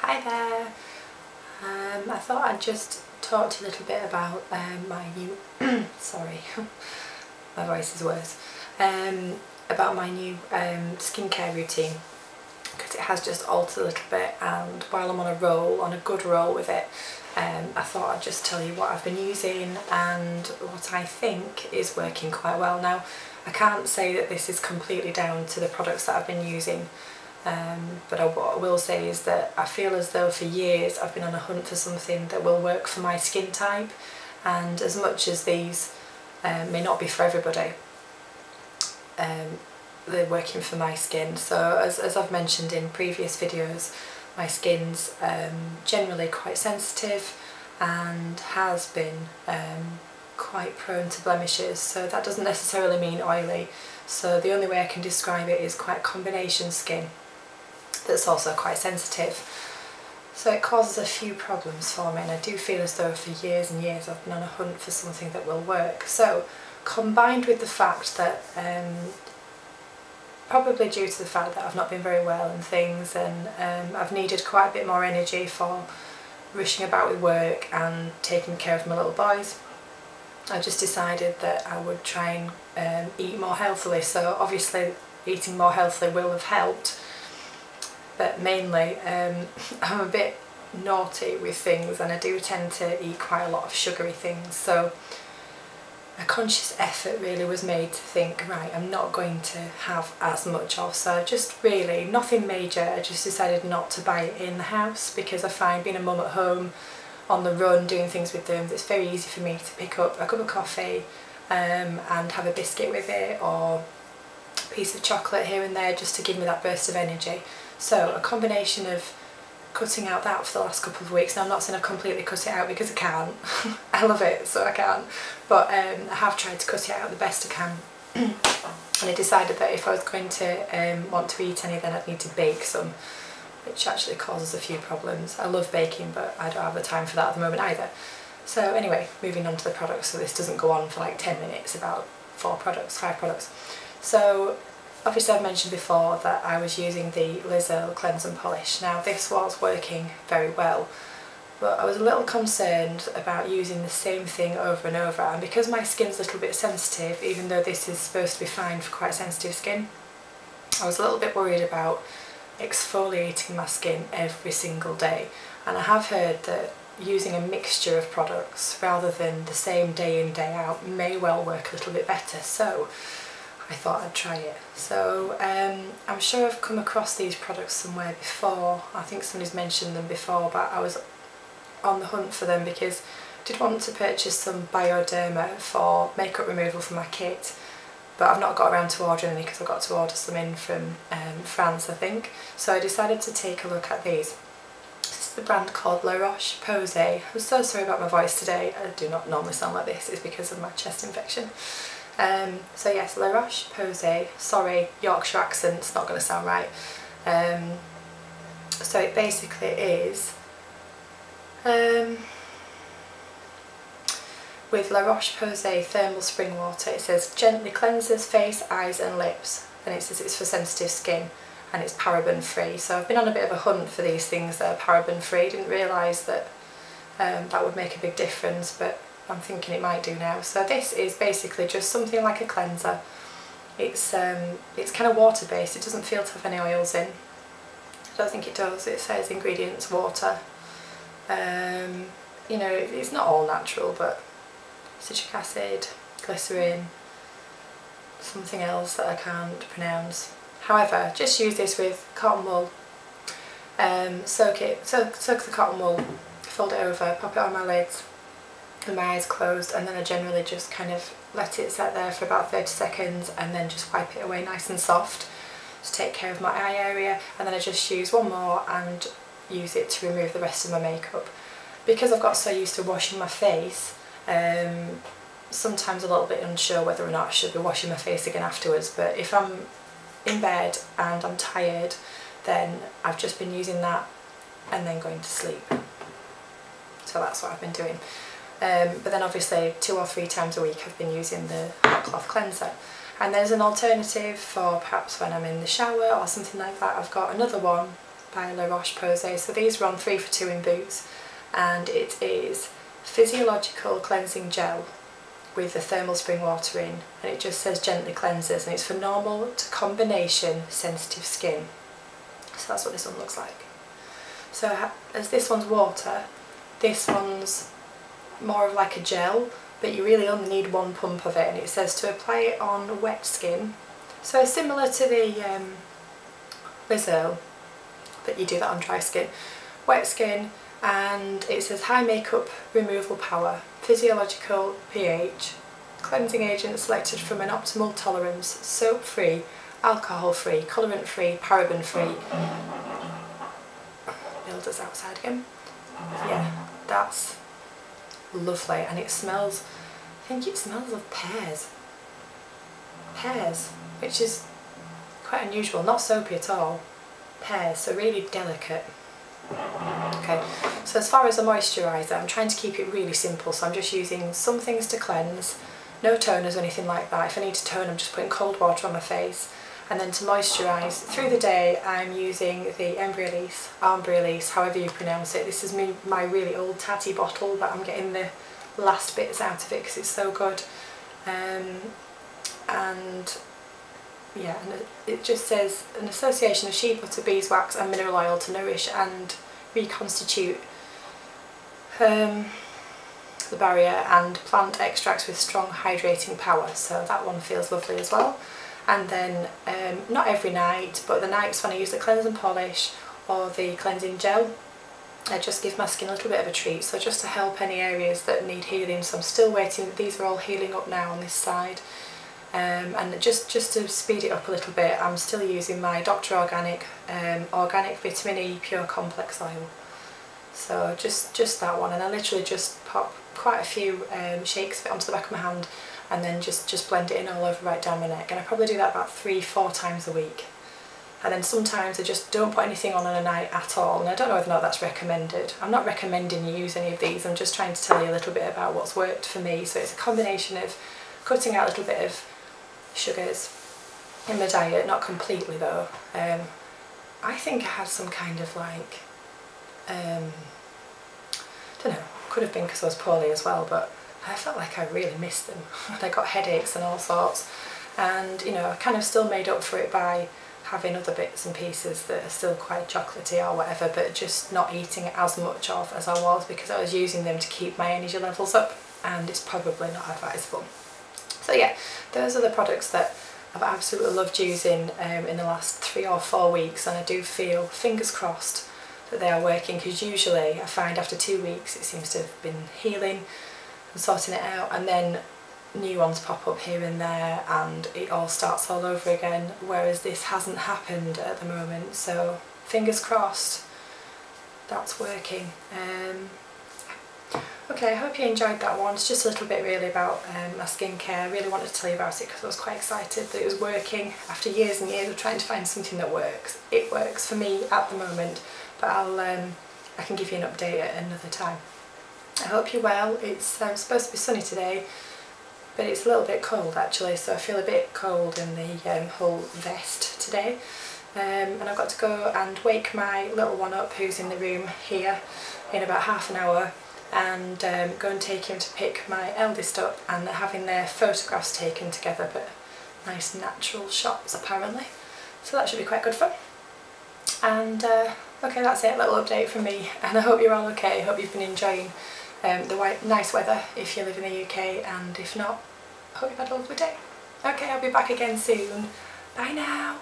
Hi there. I thought I'd just talk to you a little bit about my new sorry, my voice is worse. About my new skincare routine, because it has just altered a little bit, and while I'm on a good roll with it, I thought I'd just tell you what I've been using and what I think is working quite well. Now, I can't say that this is completely down to the products that I've been using, but what I will say is that I feel as though for years I've been on a hunt for something that will work for my skin type, and as much as these may not be for everybody, they're working for my skin. So as I've mentioned in previous videos, my skin's generally quite sensitive and has been quite prone to blemishes, so that doesn't necessarily mean oily. So the only way I can describe it is quite combination skin that's also quite sensitive. So it causes a few problems for me, and I do feel as though for years and years I've been on a hunt for something that will work. So combined with the fact that probably due to the fact that I've not been very well and things, and I've needed quite a bit more energy for rushing about with work and taking care of my little boys, I just decided that I would try and eat more healthily. So obviously eating more healthily will have helped, but mainly I'm a bit naughty with things, and I do tend to eat quite a lot of sugary things. So a conscious effort really was made to think, right, I'm not going to have as much of, so just really nothing major. I just decided not to buy it in the house, because I find being a mum at home, on the run, doing things with them, it's very easy for me to pick up a cup of coffee and have a biscuit with it, or a piece of chocolate here and there, just to give me that burst of energy. So a combination of cutting out that for the last couple of weeks. Now, I'm not saying I've completely cut it out, because I can't. I love it, so I can't. But I have tried to cut it out the best I can. And I decided that if I was going to want to eat any, then I'd need to bake some, which actually causes a few problems. I love baking, but I don't have the time for that at the moment either. So anyway, moving on to the products, so this doesn't go on for like 10 minutes about 5 products. So obviously I've mentioned before that I was using the Earle Cleanse and Polish. Now, this was working very well, but I was a little concerned about using the same thing over and over, and because my skin's a little bit sensitive, even though this is supposed to be fine for quite sensitive skin, I was a little bit worried about exfoliating my skin every single day. And I have heard that using a mixture of products rather than the same day in day out may well work a little bit better, so I thought I'd try it. So I'm sure I've come across these products somewhere before. I think somebody's mentioned them before, but I was on the hunt for them because I did want to purchase some Bioderma for makeup removal for my kit, but I've not got around to ordering any because I've got to order some in from France, I think. So I decided to take a look at these. This is the brand called La Roche-Posay. I'm so sorry about my voice today. I do not normally sound like this. It's because of my chest infection. So yes, La Roche-Posay. Sorry, Yorkshire accent's not going to sound right. So it basically is with La Roche-Posay thermal spring water. It says gently cleanses face, eyes and lips, and it says it's for sensitive skin and it's paraben free. So I've been on a bit of a hunt for these things that are paraben free. Didn't realise that that would make a big difference, but I'm thinking it might do now. So this is basically just something like a cleanser. It's kind of water based. It doesn't feel to have any oils in. I don't think it does. It says ingredients water. You know, it's not all natural, but citric acid, glycerin, something else that I can't pronounce. However, just use this with cotton wool. Soak the cotton wool, fold it over, pop it on my lids with my eyes closed, and then I generally just kind of let it set there for about 30 seconds and then just wipe it away nice and soft to take care of my eye area, and then I just use one more and use it to remove the rest of my makeup. Because I've got so used to washing my face, sometimes a little bit unsure whether or not I should be washing my face again afterwards, but if I'm in bed and I'm tired, then I've just been using that and then going to sleep. So that's what I've been doing. But then obviously 2 or 3 times a week I've been using the hot cloth cleanser. And there's an alternative for perhaps when I'm in the shower or something like that. I've got another one by La Roche-Posay. So these are on 3 for 2 in Boots, and it is physiological cleansing gel with the thermal spring water in, and it just says gently cleanses, and it's for normal to combination sensitive skin. So that's what this one looks like. So as this one's water, this one's more of like a gel, but you really only need 1 pump of it, and it says to apply it on wet skin. So similar to the earle, but you do that on dry skin. Wet skin, and it says high makeup removal power, physiological pH, cleansing agent selected from an optimal tolerance, soap free, alcohol free, colourant free, paraben free. Builders outside again. Yeah, that's lovely, and it smells, I think it smells of pears, which is quite unusual, not soapy at all, pears, so really delicate. Okay, so as far as a moisturiser, I'm trying to keep it really simple, so I'm just using some things to cleanse, no toners or anything like that. If I need to tone, I'm just putting cold water on my face. And then to moisturise through the day, I'm using the embriolisse, however you pronounce it. This is my really old tatty bottle, but I'm getting the last bits out of it because it's so good. And yeah, and it just says an association of shea butter, beeswax and mineral oil to nourish and reconstitute the barrier, and plant extracts with strong hydrating power. So that one feels lovely as well. And then not every night, but the nights when I use the cleanse and polish or the cleansing gel, I just give my skin a little bit of a treat, so just to help any areas that need healing. So I'm still waiting, these are all healing up now on this side, and just to speed it up a little bit, I'm still using my Dr. Organic Vitamin E Pure Complex Oil. So just that one, and I literally just pop quite a few shakes of it onto the back of my hand, and then just blend it in all over right down my neck, and I probably do that about 3-4 times a week. And then sometimes I just don't put anything on a night at all, and I don't know whether or not that's recommended. I'm not recommending you use any of these, I'm just trying to tell you a little bit about what's worked for me. So it's a combination of cutting out a little bit of sugars in my diet, not completely though. I think I had some kind of like, don't know, could have been because I was poorly as well, but I felt like I really missed them. I got headaches and all sorts, and you know, I kind of still made up for it by having other bits and pieces that are still quite chocolatey or whatever, but just not eating as much of as I was, because I was using them to keep my energy levels up, and it's probably not advisable. So yeah, those are the products that I've absolutely loved using in the last 3 or 4 weeks, and I do feel, fingers crossed, that they are working, because usually I find after 2 weeks it seems to have been healing and sorting it out, and then new ones pop up here and there and it all starts all over again, whereas this hasn't happened at the moment. So fingers crossed that's working. Okay, I hope you enjoyed that one. It's just a little bit really about my skincare. I really wanted to tell you about it because I was quite excited that it was working after years and years of trying to find something that works. It works for me at the moment, but I can give you an update at another time. I hope you're well. It's supposed to be sunny today, but it's a little bit cold actually, so I feel a bit cold in the whole vest today. And I've got to go and wake my little one up who's in the room here in about half an hour, and go and take him to pick my eldest up, and they're having their photographs taken together, but nice natural shots apparently, so that should be quite good fun. And okay, that's it, a little update from me, and I hope you're all okay. I hope you've been enjoying the nice weather if you live in the UK, and if not, I hope you've had a lovely day. Okay, I'll be back again soon. Bye now.